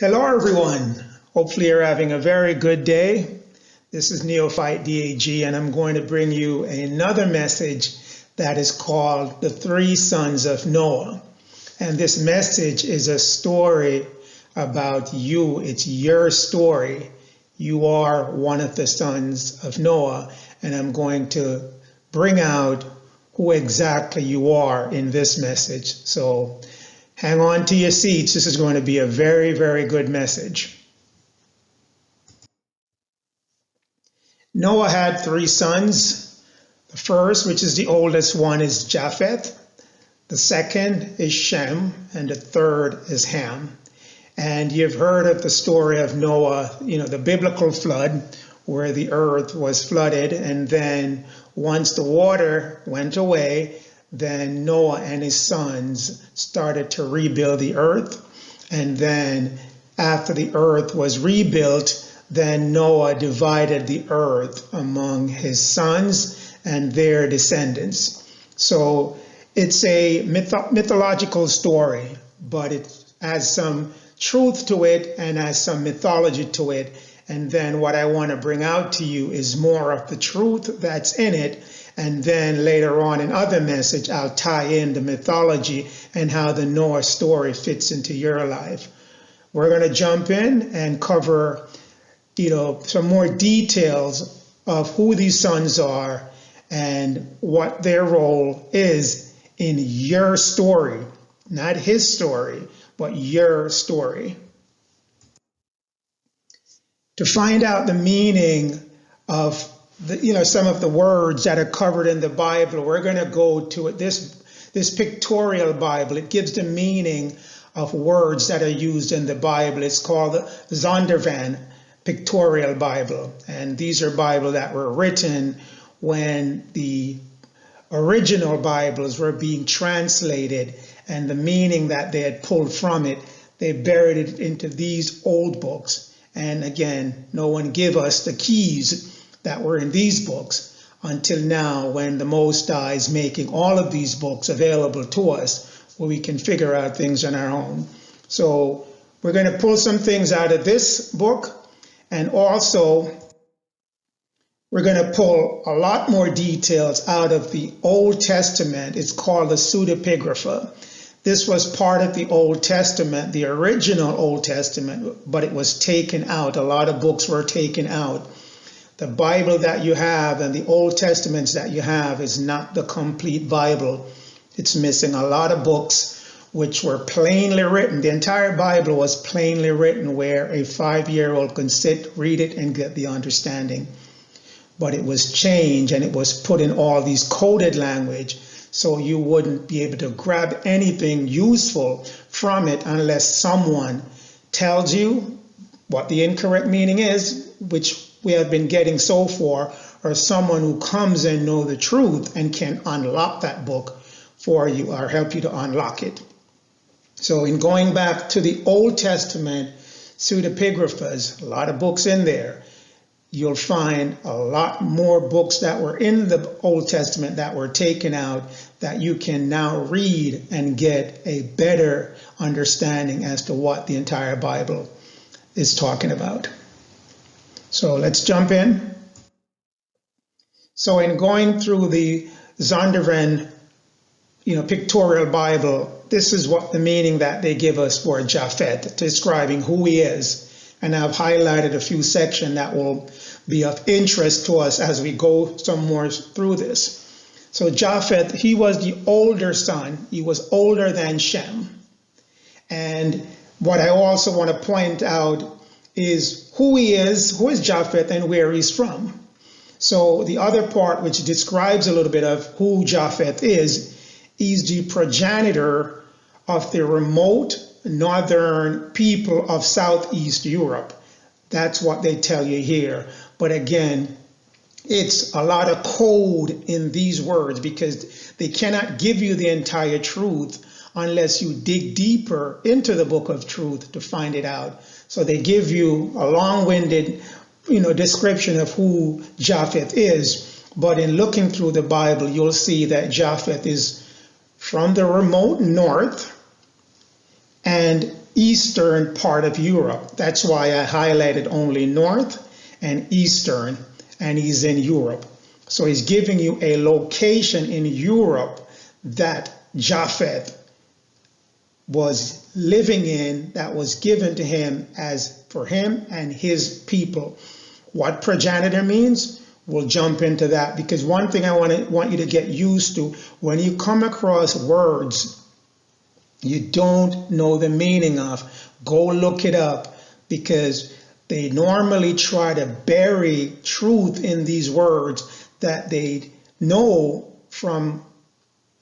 Hello, everyone. Hopefully, you're having a very good day. This is Neophyte DAG, and I'm going to bring you another message that is called The Three Sons of Noah. And this message is a story about you. It's your story. You are one of the sons of Noah, and I'm going to bring out who exactly you are in this message. So hang on to your seats. This is going to be a very, very good message. Noah had three sons. The first, which is the oldest one, is Japheth. The second is Shem, and the third is Ham. And you've heard of the story of Noah, the biblical flood, where the earth was flooded. And then once the water went away, then Noah and his sons started to rebuild the earth. And then after the earth was rebuilt, then Noah divided the earth among his sons and their descendants. So it's a mythological story, but it has some truth to it and has some mythology to it. And then what I want to bring out to you is more of the truth that's in it. And then later on in other message, I'll tie in the mythology and how the Noah story fits into your life. We're going to jump in and cover, some more details of who these sons are and what their role is in your story, not his story, but your story. To find out the meaning of some of the words that are covered in the Bible, we're going to go to this pictorial Bible. It gives the meaning of words that are used in the Bible. It's called the Zondervan Pictorial Bible. And these are Bibles that were written when the original Bibles were being translated, and the meaning that they had pulled from it, they buried it into these old books. And again, no one gave us the keys that were in these books until now, when the Most High is making all of these books available to us where we can figure out things on our own. So we're going to pull some things out of this book, and also we're going to pull a lot more details out of the Old Testament. It's called the pseudepigrapha. This was part of the Old Testament, the original Old Testament, but it was taken out. A lot of books were taken out. The Bible that you have and the Old Testaments that you have is not the complete Bible. It's missing a lot of books which were plainly written. The entire Bible was plainly written where a 5-year-old can sit, read it, and get the understanding. But it was changed and it was put in all these coded language, so you wouldn't be able to grab anything useful from it unless someone tells you what the incorrect meaning is, which we have been getting so far, or someone who comes and know the truth and can unlock that book for you or help you to unlock it. So in going back to the Old Testament pseudepigraphas, a lot of books in there, you'll find a lot more books that were in the Old Testament that were taken out that you can now read and get a better understanding as to what the entire Bible is talking about. So let's jump in. So in going through the Zondervan, pictorial Bible, this is what the meaning that they give us for Japheth, describing who he is. And I've highlighted a few sections that will be of interest to us as we go some more through this. So Japheth, he was the older son. He was older than Shem. And what I also want to point out is who is Japheth, and where he's from. So the other part, which describes a little bit of who Japheth is, he's the progenitor of the remote northern people of Southeast Europe. That's what they tell you here. But again, it's a lot of code in these words because they cannot give you the entire truth unless you dig deeper into the book of truth to find it out. So they give you a long-winded, description of who Japheth is. But in looking through the Bible, you'll see that Japheth is from the remote north, and eastern part of Europe. That's why I highlighted only north and eastern, and he's in Europe. So he's giving you a location in Europe that Japheth was living in, that was given to him as for him and his people. What progenitor means, we'll jump into that, because one thing I want you to get used to, when you come across words you don't know the meaning of, go look it up, because they normally try to bury truth in these words that they know from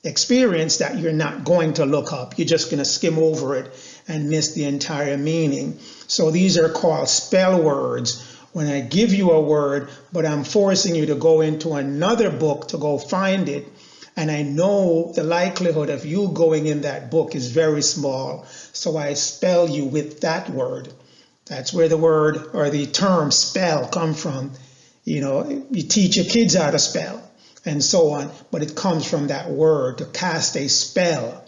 experience that you're not going to look up. You're just going to skim over it and miss the entire meaning. So these are called spell words. When I give you a word, but I'm forcing you to go into another book to go find it, and I know the likelihood of you going in that book is very small, so I spell you with that word. That's where the word or the term spell come from. You know, you teach your kids how to spell and so on, but it comes from that word, to cast a spell,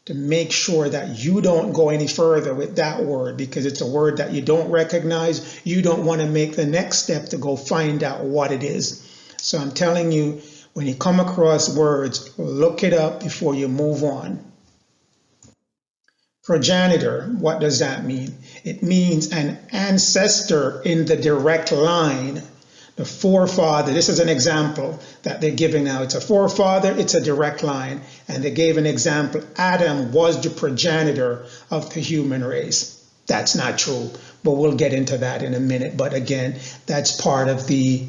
to make sure that you don't go any further with that word, because it's a word that you don't recognize. You don't want to make the next step to go find out what it is. So I'm telling you, when you come across words, look it up before you move on. Progenitor, what does that mean? It means an ancestor in the direct line, the forefather. This is an example that they're giving now. It's a forefather, it's a direct line. And they gave an example. Adam was the progenitor of the human race. That's not true, but we'll get into that in a minute. But again, that's part of the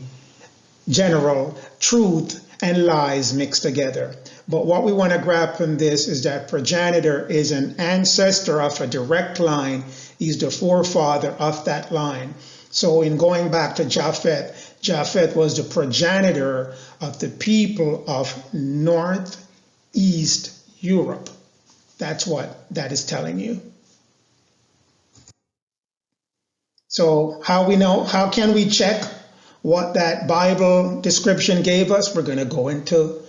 general truth and lies mixed together. But what we want to grab from this is that progenitor is an ancestor of a direct line. He's the forefather of that line. So in going back to Japheth, Japheth was the progenitor of the people of Northeast Europe. That's what that is telling you. So how can we check what that Bible description gave us? We're going to go into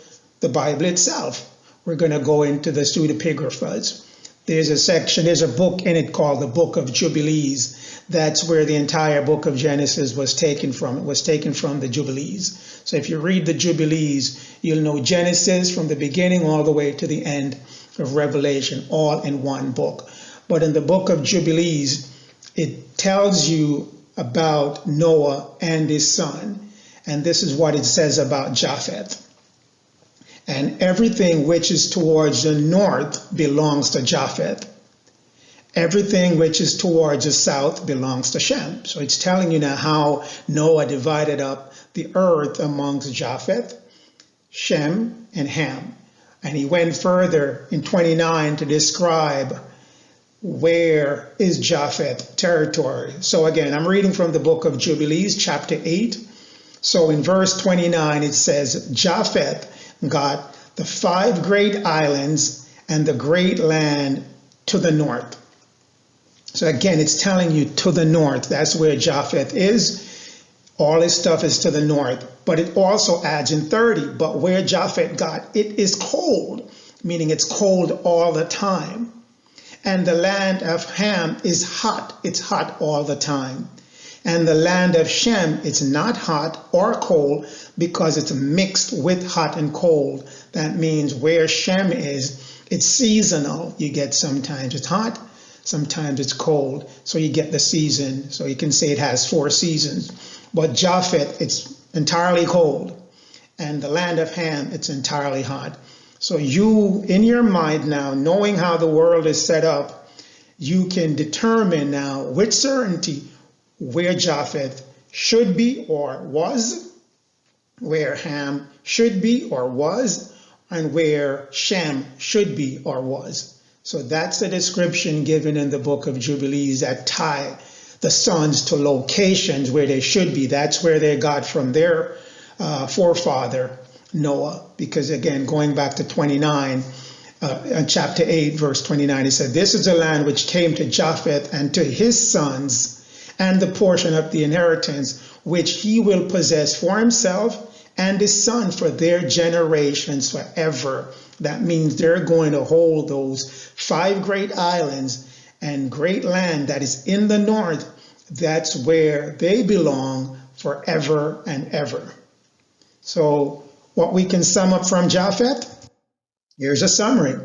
the Bible itself. We're going to go into the pseudepigraphas. There's a section, there's a book in it called the Book of Jubilees. That's where the entire book of Genesis was taken from. It was taken from the Jubilees. So if you read the Jubilees, you'll know Genesis from the beginning all the way to the end of Revelation, all in one book. But in the Book of Jubilees, it tells you about Noah and his son. And this is what it says about Japheth. And everything which is towards the north belongs to Japheth. Everything which is towards the south belongs to Shem. So it's telling you now how Noah divided up the earth amongst Japheth, Shem, and Ham. And he went further in 29 to describe where is Japheth territory. So again, I'm reading from the book of Jubilees, chapter 8. So in verse 29, it says, Japheth got the 5 great islands and the great land to the north. So again, it's telling you to the north. That's where Japheth is. All his stuff is to the north. But it also adds in 30, but where Japheth got, it is cold, meaning it's cold all the time. And the land of Ham is hot. It's hot all the time. And the land of Shem, it's not hot or cold because it's mixed with hot and cold. That means where Shem is, it's seasonal. You get sometimes it's hot, sometimes it's cold. So you get the season. So you can say it has 4 seasons. But Japheth, it's entirely cold. And the land of Ham, it's entirely hot. So you, in your mind now, knowing how the world is set up, you can determine now with certainty where Japheth should be or was, where Ham should be or was, and where Shem should be or was. So that's the description given in the book of Jubilees that tie the sons to locations where they should be. That's where they got from their forefather, Noah. Because again, going back to 29, chapter 8, verse 29, he said, this is the land which came to Japheth and to his sons, and the portion of the inheritance which he will possess for himself and his son for their generations forever. That means they're going to hold those 5 great islands and great land that is in the north, that's where they belong forever and ever. So what we can sum up from Japheth, here's a summary.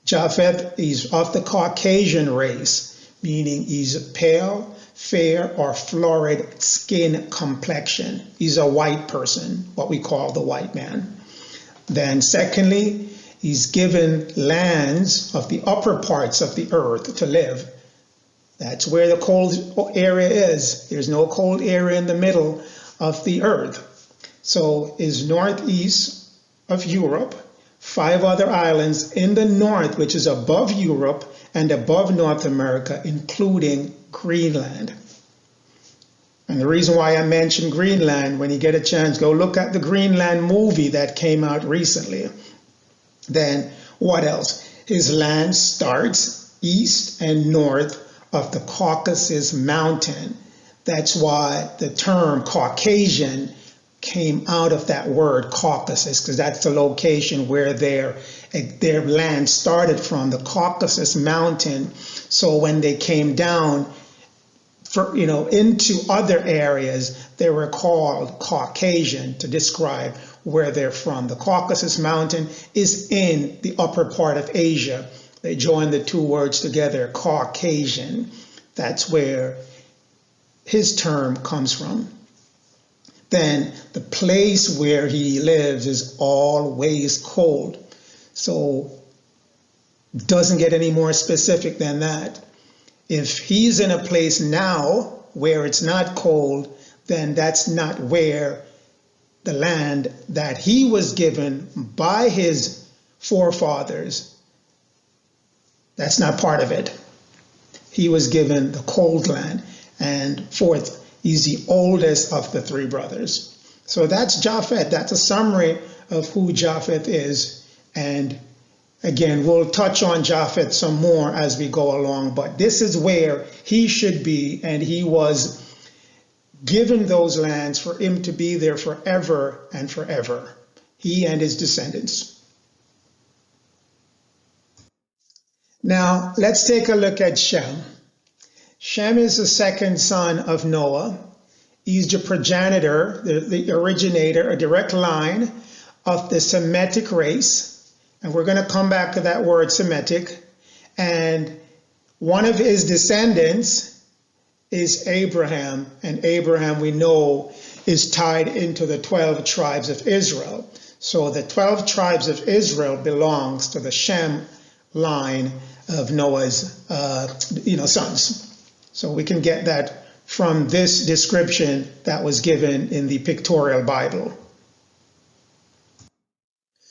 Japheth is of the Caucasian race, meaning he's pale, fair, or florid skin complexion. He's a white person, what we call the white man. Then secondly, he's given lands of the upper parts of the earth to live. That's where the cold area is. There's no cold area in the middle of the earth. So is northeast of Europe, 5 other islands in the north, which is above Europe and above North America, including Greenland. And the reason why I mentioned Greenland, when you get a chance, go look at the Greenland movie that came out recently. Then what else? His land starts east and north of the Caucasus Mountain. That's why the term Caucasian came out of that word Caucasus, because that's the location where their land started from, the Caucasus Mountain. So when they came down into other areas, they were called Caucasian to describe where they're from. The Caucasus Mountain is in the upper part of Asia. They joined the two words together, Caucasian. That's where his term comes from. Then the place where he lives is always cold. So it doesn't get any more specific than that. If he's in a place now where it's not cold, then that's not where the land that he was given by his forefathers, that's not part of it. He was given the cold land. And fourth, he's the oldest of the 3 brothers. So that's Japheth. That's a summary of who Japheth is. And again, we'll touch on Japheth some more as we go along, but this is where he should be, and he was given those lands for him to be there forever and forever, he and his descendants. Now, let's take a look at Shem. Shem is the second son of Noah. He's the progenitor, the originator, a direct line of the Semitic race. And we're going to come back to that word Semitic. And one of his descendants is Abraham. And Abraham, we know, is tied into the 12 tribes of Israel. So the 12 tribes of Israel belongs to the Shem line of Noah's sons. So we can get that from this description that was given in the pictorial Bible.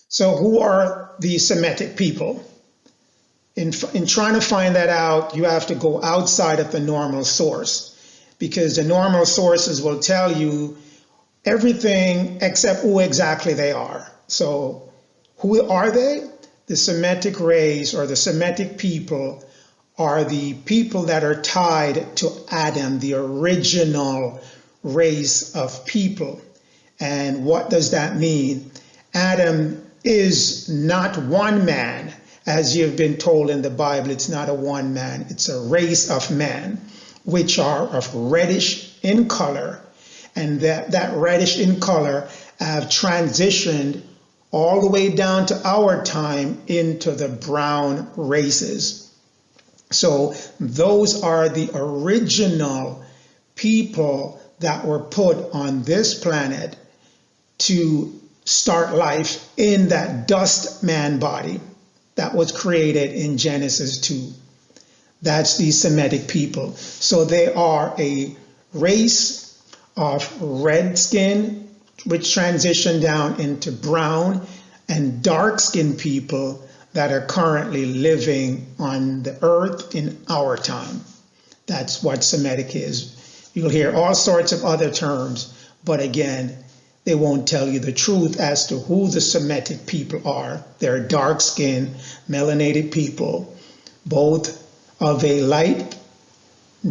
So who are the Semitic people? In trying to find that out, you have to go outside of the normal source, because the normal sources will tell you everything except who exactly they are. So who are they? The Semitic race, or the Semitic people, are the people that are tied to Adam, the original race of people. And what does that mean? Adam is not one man, as you've been told in the Bible. It's not a one man, it's a race of men, which are of reddish in color. And that reddish in color have transitioned all the way down to our time into the brown races. So those are the original people that were put on this planet to start life in that dust man body that was created in Genesis 2. That's the Semitic people. So they are a race of red skin, which transitioned down into brown, and dark skinned people that are currently living on the earth in our time. That's what Semitic is. You'll hear all sorts of other terms, but again, they won't tell you the truth as to who the Semitic people are. They're dark-skinned, melanated people, both of a light,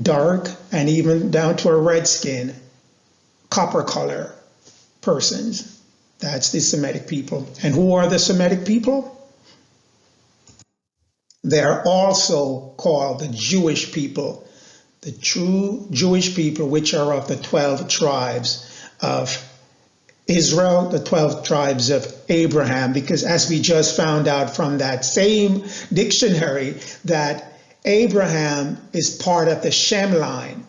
dark, and even down to a red skin, copper color persons. That's the Semitic people. And who are the Semitic people? They are also called the Jewish people, the true Jewish people, which are of the 12 tribes of Israel, the 12 tribes of Abraham, because as we just found out from that same dictionary, that Abraham is part of the Shem line.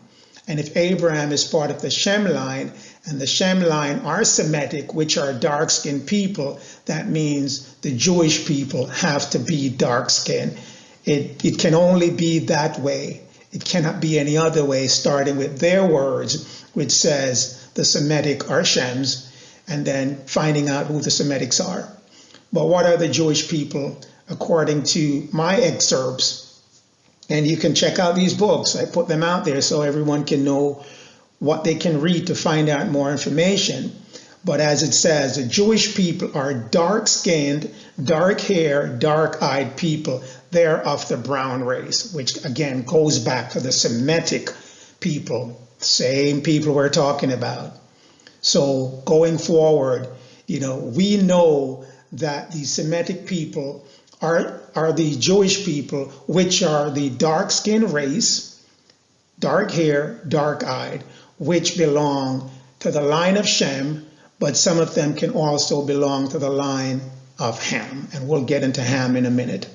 And if Abraham is part of the Shem line, and the Shem line are Semitic, which are dark-skinned people, that means the Jewish people have to be dark-skinned. It can only be that way. It cannot be any other way, starting with their words, which says the Semitic are Shems, and then finding out who the Semitics are. But what are the Jewish people according to my excerpts? And you can check out these books. I put them out there so everyone can know what they can read to find out more information. But as it says, the Jewish people are dark-skinned, dark-haired, dark-eyed people. They're of the brown race, which again goes back to the Semitic people, same people we're talking about. So going forward, we know that the Semitic people are the Jewish people, which are the dark-skinned race, dark hair, dark-eyed, which belong to the line of Shem, but some of them can also belong to the line of Ham. And we'll get into Ham in a minute.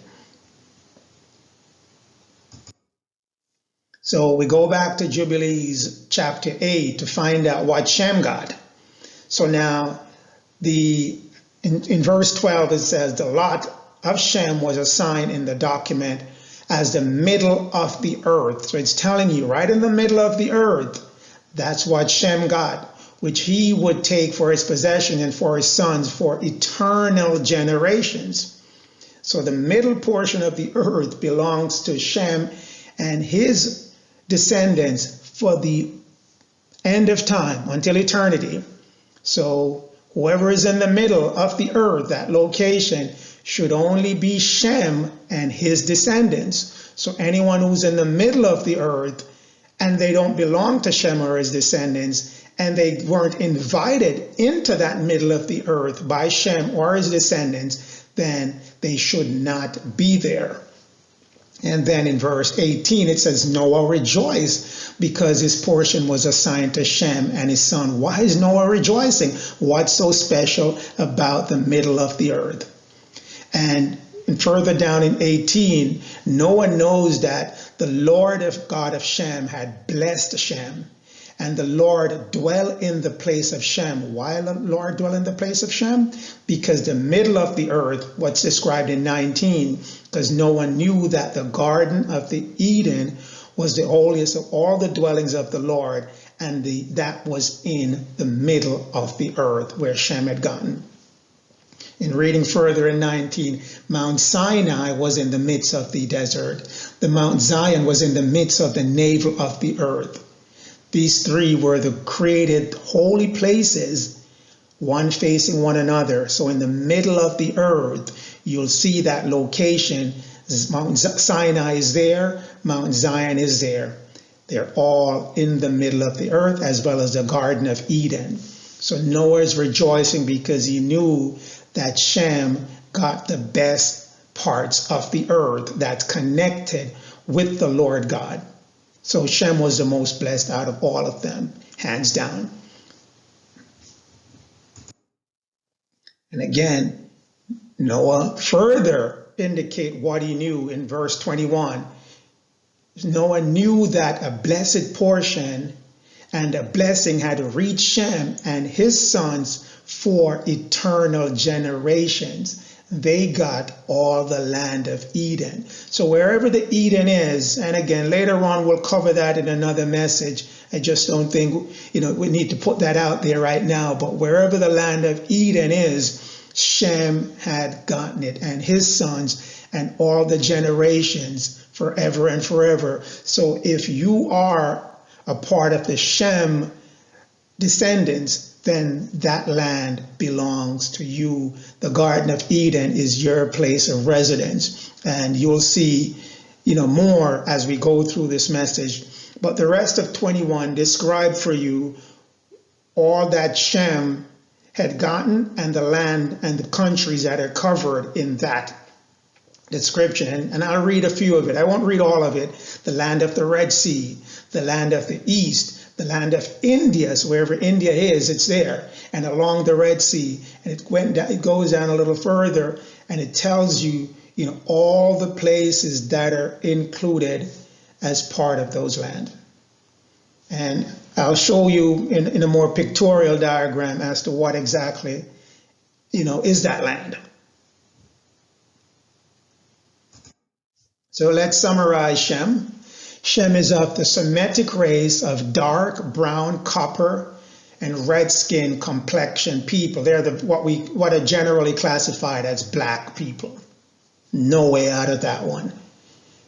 So we go back to Jubilees chapter 8 to find out what Shem got. So now in verse 12 it says the lot of Shem was assigned in the document as the middle of the earth. So it's telling you right in the middle of the earth, that's what Shem got, which he would take for his possession and for his sons for eternal generations. So the middle portion of the earth belongs to Shem and his descendants for the end of time, until eternity. So whoever is in the middle of the earth, that location, should only be Shem and his descendants. So anyone who's in the middle of the earth and they don't belong to Shem or his descendants, and they weren't invited into that middle of the earth by Shem or his descendants, then they should not be there. And then in verse 18, it says, Noah rejoiced because his portion was assigned to Shem and his son. Why is Noah rejoicing? What's so special about the middle of the earth? And further down in 18, Noah knows that the Lord of God of Shem had blessed Shem. And the Lord dwelt in the place of Shem. Why the Lord dwell in the place of Shem? Because the middle of the earth, what's described in 19, because no one knew that the Garden of the Eden was the holiest of all the dwellings of the Lord, and that was in the middle of the earth where Shem had gotten. In reading further in 19, Mount Sinai was in the midst of the desert. The Mount Zion was in the midst of the navel of the earth. These three were the created holy places, one facing one another. So in the middle of the earth, you'll see that location. Mount Sinai is there, Mount Zion is there. They're all in the middle of the earth, as well as the Garden of Eden. So Noah is rejoicing because he knew that Shem got the best parts of the earth that's connected with the Lord God. So Shem was the most blessed out of all of them, hands down. And again, Noah further indicate what he knew in verse 21. Noah knew that a blessed portion and a blessing had reached Shem and his sons for eternal generations. They got all the land of Eden. So wherever the Eden is, and again, later on we'll cover that in another message. I just don't think, we need to put that out there right now. But wherever the land of Eden is, Shem had gotten it, and his sons, and all the generations forever and forever. So if you are a part of the Shem descendants, then that land belongs to you. The Garden of Eden is your place of residence. And you'll see, more as we go through this message. But the rest of 21 describe for you all that Shem had gotten and the land and the countries that are covered in that description, and I'll read a few of it. I won't read all of it. The land of the Red Sea, the land of the East, the land of India. So wherever India is, it's there, and along the Red Sea. And it goes down a little further, and it tells you, all the places that are included as part of those land. And I'll show you in a more pictorial diagram as to what exactly, is that land. So let's summarize Shem. Shem is of the Semitic race of dark brown, copper, and red skin complexion people. They're what are generally classified as black people. No way out of that one.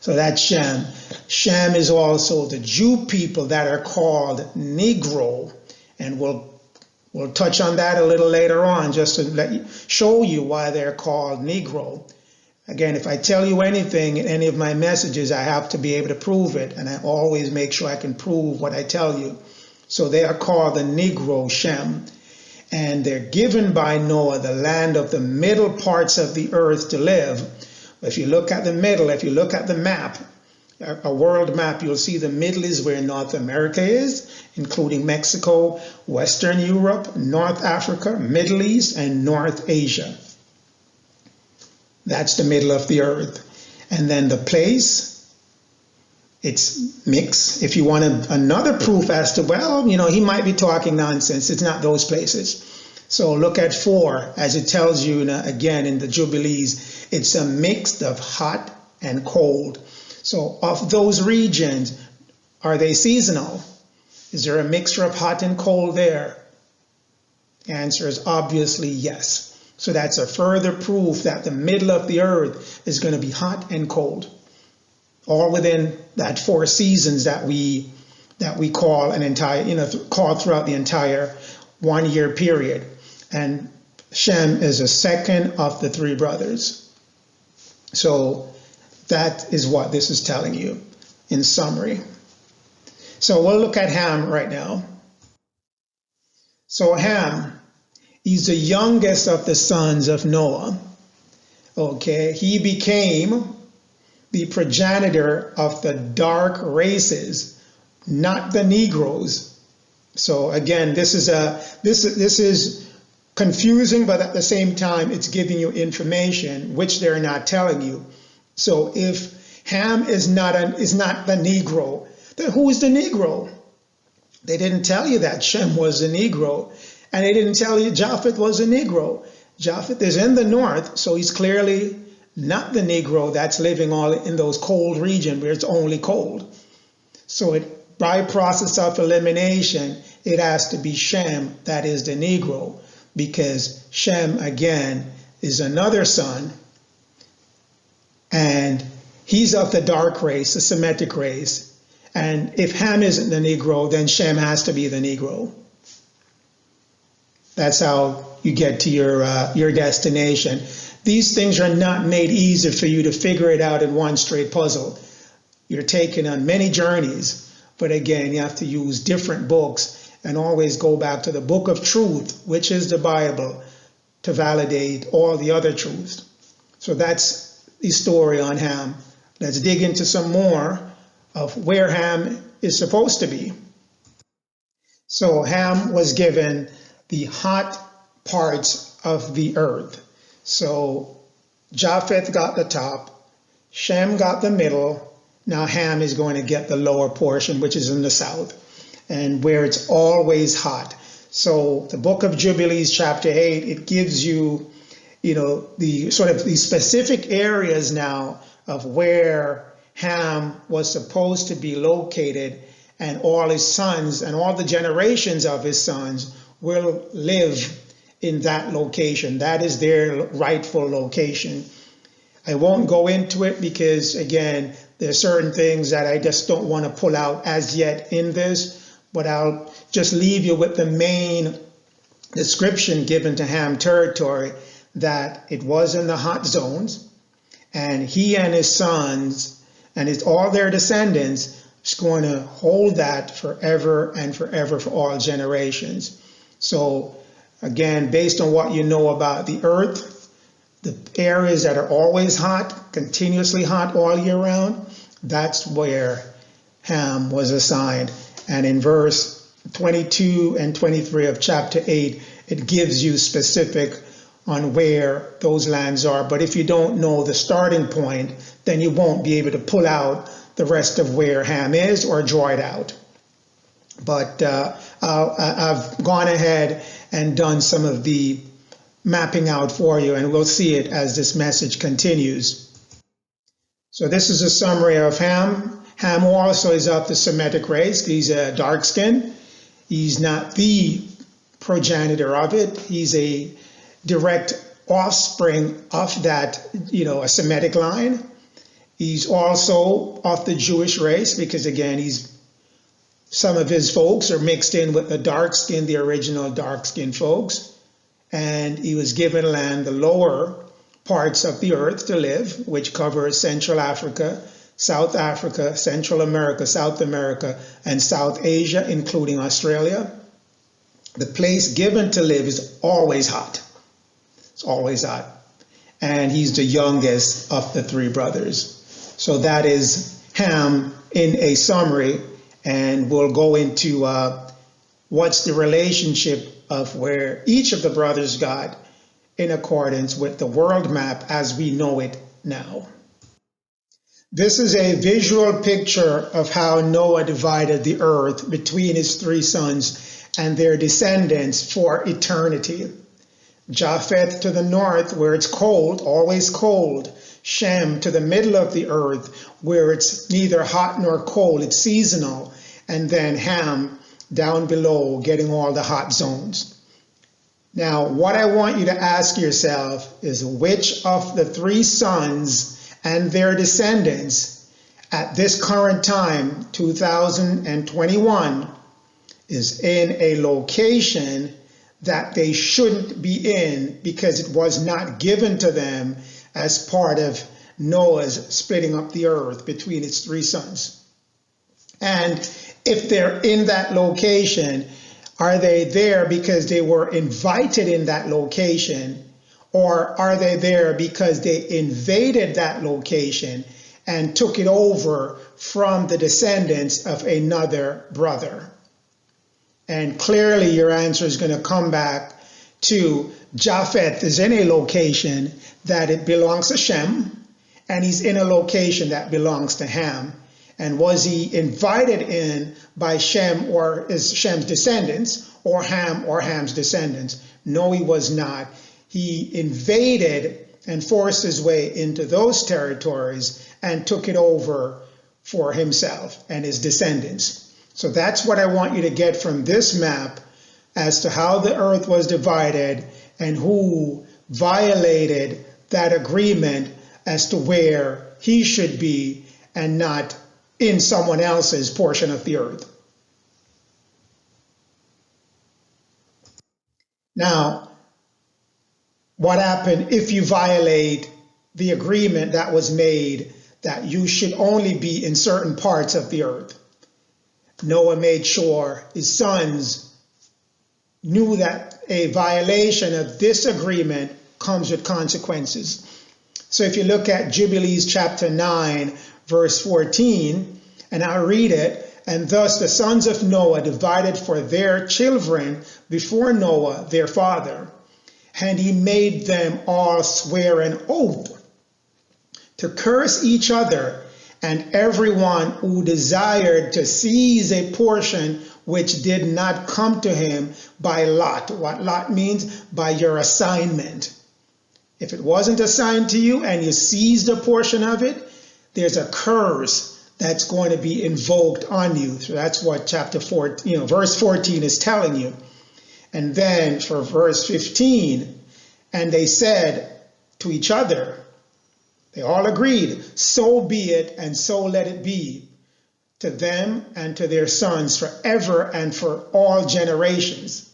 So that's Shem. Shem is also the Jew people that are called Negro, and we'll touch on that a little later on, just to show you why they're called Negro. Again, if I tell you anything in any of my messages, I have to be able to prove it, and I always make sure I can prove what I tell you. So they are called the Negro Shem, and they're given by Noah the land of the middle parts of the earth to live. If you look at the middle, if you look at the map, a world map, you'll see the middle is where North America is, including Mexico, Western Europe, North Africa, Middle East, and North Asia. That's the middle of the earth. And then the place, it's mixed. If you want another proof as to, he might be talking nonsense. It's not those places. So look at 4, as it tells you again in the Jubilees, it's a mix of hot and cold. So of those regions, are they seasonal? Is there a mixture of hot and cold there? The answer is obviously yes. So that's a further proof that the middle of the earth is going to be hot and cold, all within that 4 seasons that we call an entire, call throughout the entire 1 year period. And Shem is the second of the 3 brothers. So that is what this is telling you in summary. So we'll look at Ham right now. So Ham, he's the youngest of the sons of Noah. Okay, he became the progenitor of the dark races, not the Negroes. So again, this is confusing, but at the same time, it's giving you information which they're not telling you. So if Ham is not the Negro, then who is the Negro? They didn't tell you that Shem was a Negro. And they didn't tell you Japheth was a Negro. Japheth is in the north, so he's clearly not the Negro that's living all in those cold regions where it's only cold. So by process of elimination, it has to be Shem that is the Negro, because Shem, again, is another son, and he's of the dark race, the Semitic race. And if Ham isn't the Negro, then Shem has to be the Negro. That's how you get to your destination. These things are not made easy for you to figure it out in one straight puzzle. You're taken on many journeys, but again, you have to use different books and always go back to the book of truth, which is the Bible, to validate all the other truths. So that's the story on Ham. Let's dig into some more of where Ham is supposed to be. So Ham was given the hot parts of the earth. So Japheth got the top, Shem got the middle, now Ham is going to get the lower portion, which is in the south, and where it's always hot. So the book of Jubilees, chapter 8, it gives you, the sort of the specific areas now of where Ham was supposed to be located, and all his sons and all the generations of his sons will live in that location. That is their rightful location. I won't go into it because, again, there's certain things that I just don't want to pull out as yet in this, but I'll just leave you with the main description given to Ham territory, that it was in the hot zones, and he and his sons and all their descendants is going to hold that forever and forever for all generations. So again, based on what you know about the earth, the areas that are always hot, continuously hot all year round, that's where Ham was assigned. And in verse 22 and 23 of chapter 8, it gives you specific on where those lands are. But if you don't know the starting point, then you won't be able to pull out the rest of where Ham is or draw it out. But I've gone ahead and done some of the mapping out for you, and we'll see it as this message continues. So this is a summary of Ham. Ham also is of the Semitic race. He's a dark skin. He's not the progenitor of it. He's a direct offspring of that, a Semitic line. He's also of the Jewish race because, again, some of his folks are mixed in with the dark skin, the original dark skinned folks. And he was given land, the lower parts of the earth to live, which covers Central Africa, South Africa, Central America, South America, and South Asia, including Australia. The place given to live is always hot. It's always hot. And he's the youngest of the three brothers. So that is Ham in a summary. And we'll go into what's the relationship of where each of the brothers got in accordance with the world map as we know it now. This is a visual picture of how Noah divided the earth between his three sons and their descendants for eternity. Japheth to the north, where it's cold, always cold. Shem to the middle of the earth, where it's neither hot nor cold, it's seasonal. And then Ham down below, getting all the hot zones. Now, what I want you to ask yourself is which of the three sons and their descendants at this current time, 2021, is in a location that they shouldn't be in because it was not given to them as part of Noah's splitting up the earth between its three sons. And if they're in that location, are they there because they were invited in that location, or are they there because they invaded that location and took it over from the descendants of another brother? And clearly your answer is going to come back to Japheth is in a location that it belongs to Shem, and he's in a location that belongs to Ham. And was he invited in by Shem or is Shem's descendants, or Ham's descendants? No, he was not. He invaded and forced his way into those territories and took it over for himself and his descendants. So that's what I want you to get from this map as to how the earth was divided and who violated that agreement as to where he should be and not in someone else's portion of the earth. Now, what happened if you violate the agreement that was made that you should only be in certain parts of the earth? Noah made sure his sons knew that a violation of this agreement comes with consequences. So if you look at Jubilees chapter 9, verse 14, and I'll read it. And thus the sons of Noah divided for their children before Noah, their father. And he made them all swear an oath to curse each other, and everyone who desired to seize a portion which did not come to him by lot. What lot means? By your assignment. If it wasn't assigned to you and you seized a portion of it, there's a curse that's going to be invoked on you. So that's what chapter 4, verse 14 is telling you. And then for verse 15, and they said to each other, they all agreed, so be it and so let it be, to them and to their sons forever and for all generations.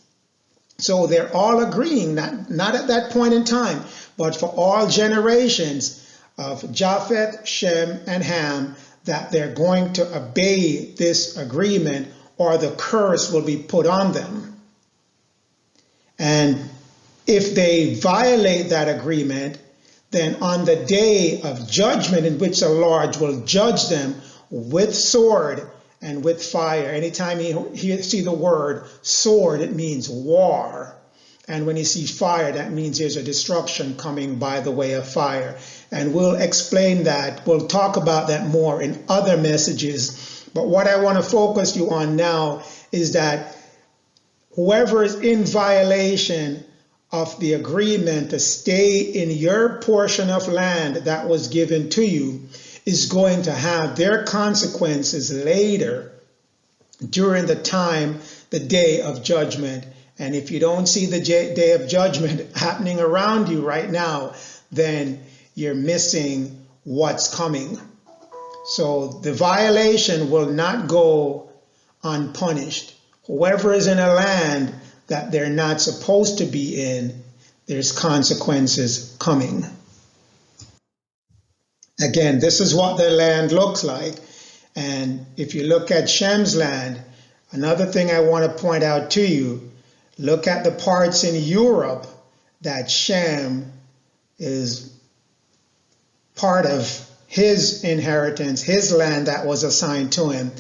So they're all agreeing, not at that point in time, but for all generations of Japheth, Shem, and Ham, that they're going to obey this agreement or the curse will be put on them. And if they violate that agreement, then on the day of judgment in which the Lord will judge them with sword and with fire. Anytime you see the word sword, it means war. And when you see fire, that means there's a destruction coming by the way of fire. And we'll explain that. We'll talk about that more in other messages. But what I want to focus you on now is that whoever is in violation of the agreement to stay in your portion of land that was given to you is going to have their consequences later during the day of judgment. And if you don't see the day of judgment happening around you right now, then you're missing what's coming. So the violation will not go unpunished. Whoever is in a land that they're not supposed to be in, there's consequences coming. Again, this is what the land looks like. And if you look at Shem's land, another thing I want to point out to you, look at the parts in Europe that Shem is part of his inheritance, his land that was assigned to him.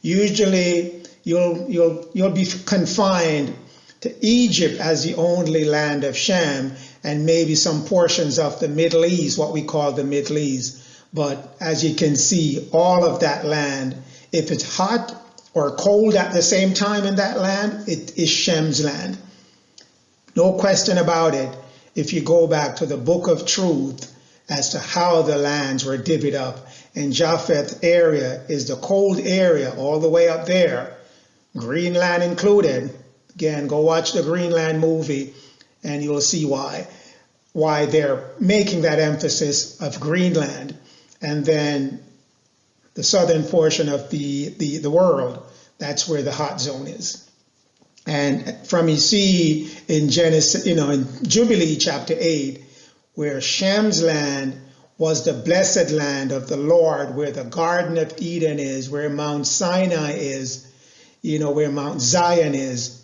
Usually you'll be confined to Egypt as the only land of Shem, and maybe some portions of the Middle East, what we call the Middle East. But as you can see, all of that land, if it's hot or cold at the same time in that land, it is Shem's land. No question about it. If you go back to the book of truth as to how the lands were divvied up, and Japheth area is the cold area all the way up there, Greenland included. Again, go watch the Greenland movie and you'll see why they're making that emphasis of Greenland. And then the southern portion of the world, that's where the hot zone is. And from you see in Genesis, in Jubilee chapter 8, where Shem's land was the blessed land of the Lord, where the Garden of Eden is, where Mount Sinai is, where Mount Zion is,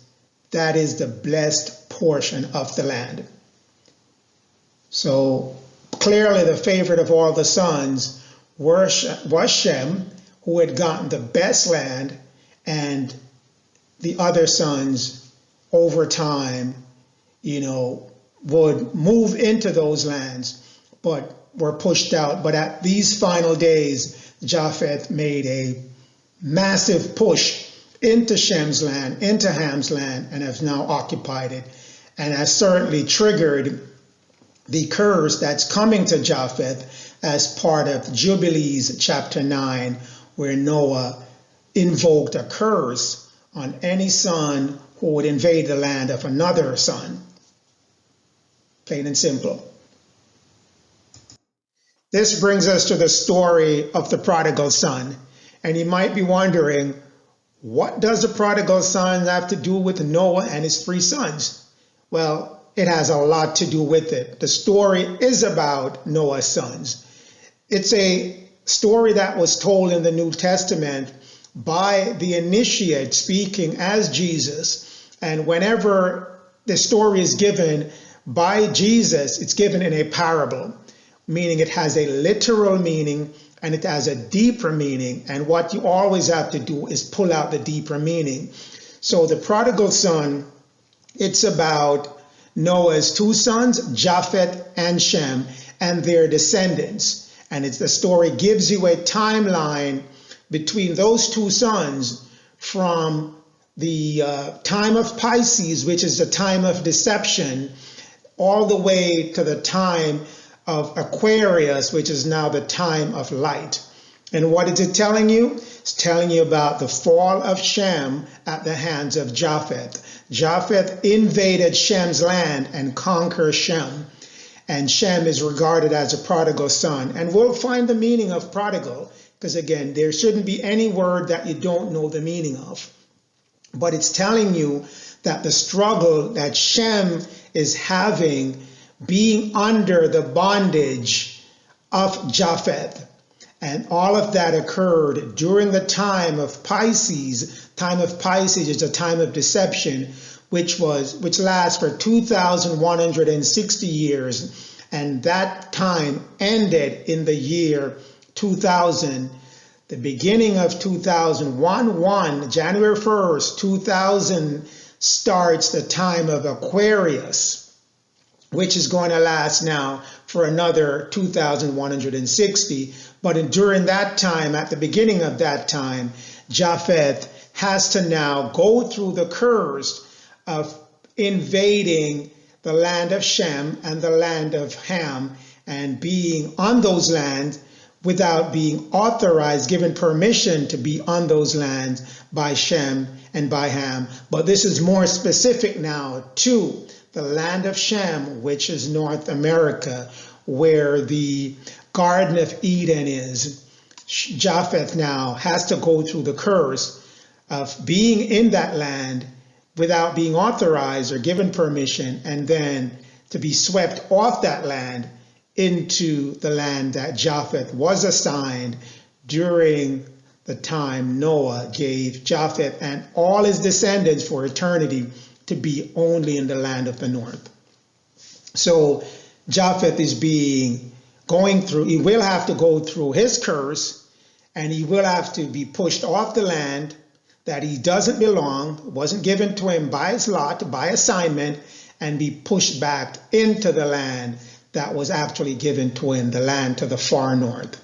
that is the blessed portion of the land. So clearly the favorite of all the sons was Shem, who had gotten the best land, and the other sons over time, would move into those lands, but were pushed out. But at these final days, Japheth made a massive push into Shem's land, into Ham's land, and has now occupied it, and has certainly triggered the curse that's coming to Japheth as part of Jubilees chapter 9, where Noah invoked a curse on any son who would invade the land of another son. Plain and simple. This brings us to the story of the prodigal son. And you might be wondering, what does the prodigal son have to do with Noah and his 3 sons? Well, it has a lot to do with it. The story is about Noah's sons. It's a story that was told in the New Testament by the initiate speaking as Jesus. And whenever the story is given by Jesus, it's given in a parable, meaning it has a literal meaning and it has a deeper meaning. And what you always have to do is pull out the deeper meaning. So the prodigal son, it's about Noah's 2 sons, Japheth and Shem, and their descendants. And the story gives you a timeline between those 2 sons from the time of Pisces, which is the time of deception, all the way to the time of Aquarius, which is now the time of light. And what is it telling you? It's telling you about the fall of Shem at the hands of Japheth. Japheth invaded Shem's land and conquered Shem. And Shem is regarded as a prodigal son. And we'll find the meaning of prodigal, because again, there shouldn't be any word that you don't know the meaning of. But it's telling you that the struggle that Shem is having, being under the bondage of Japheth, and all of that occurred during the time of Pisces. Time of Pisces is a time of deception, which lasts for 2,160 years. and that time ended in the year 2000. The beginning of 2001, January 1st, 2000 starts the time of Aquarius, which is going to last now for another 2,160. But during that time, at the beginning of that time, Japheth has to now go through the curse of invading the land of Shem and the land of Ham, and being on those lands without being authorized, given permission to be on those lands by Shem and by Ham. But this is more specific now to the land of Shem, which is North America, where the Garden of Eden is. Japheth now has to go through the curse of being in that land without being authorized or given permission, and then to be swept off that land into the land that Japheth was assigned during the time Noah gave Japheth and all his descendants for eternity to be only in the land of the north. So Japheth is he will have to go through his curse, and he will have to be pushed off the land that he doesn't belong, wasn't given to him by his lot, by assignment, and be pushed back into the land that was actually given to him, the land to the far north.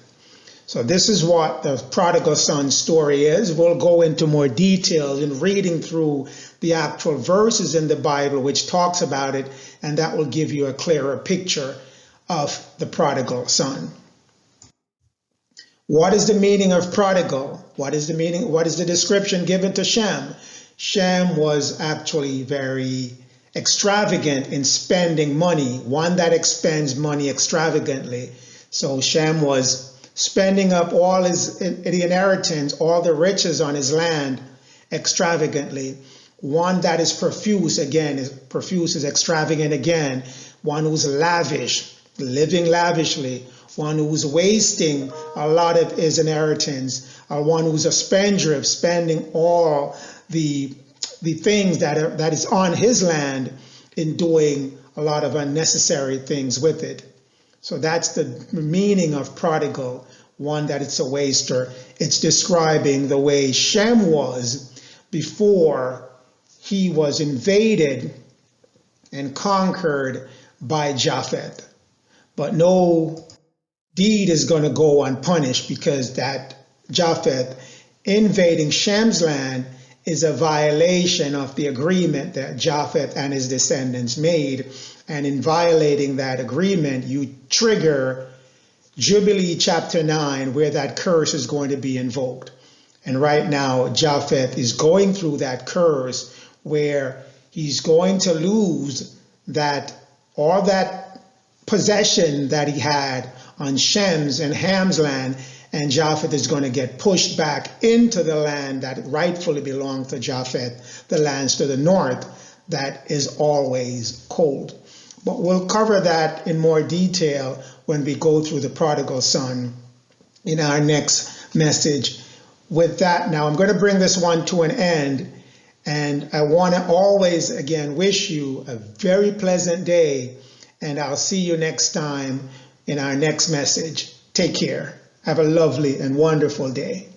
So this is what the prodigal son story is. We'll go into more details in reading through the actual verses in the Bible which talks about it, and that will give you a clearer picture of the prodigal son. What is the meaning of prodigal? What is the meaning? What is the description given to Shem? Shem was actually very extravagant in spending money, one that expends money extravagantly. So Shem was spending up all the inheritance, all the riches on his land extravagantly. One that is profuse, profuse is extravagant again. One who's lavish, living lavishly. One who's wasting a lot of his inheritance. One who's a spendthrift, spending all the things that is on his land in doing a lot of unnecessary things with it. So that's the meaning of prodigal, one that it's a waster. It's describing the way Shem was before he was invaded and conquered by Japheth. But no deed is going to go unpunished, because that Japheth invading Shem's land is a violation of the agreement that Japheth and his descendants made. And in violating that agreement, you trigger Jubilee chapter 9, where that curse is going to be invoked. And right now, Japheth is going through that curse where he's going to lose all that possession that he had on Shem's and Ham's land, and Japheth is going to get pushed back into the land that rightfully belonged to Japheth, the lands to the north that is always cold. But we'll cover that in more detail when we go through the prodigal son in our next message. With that, now I'm going to bring this one to an end, and I want to always again wish you a very pleasant day, and I'll see you next time in our next message. Take care. Have a lovely and wonderful day.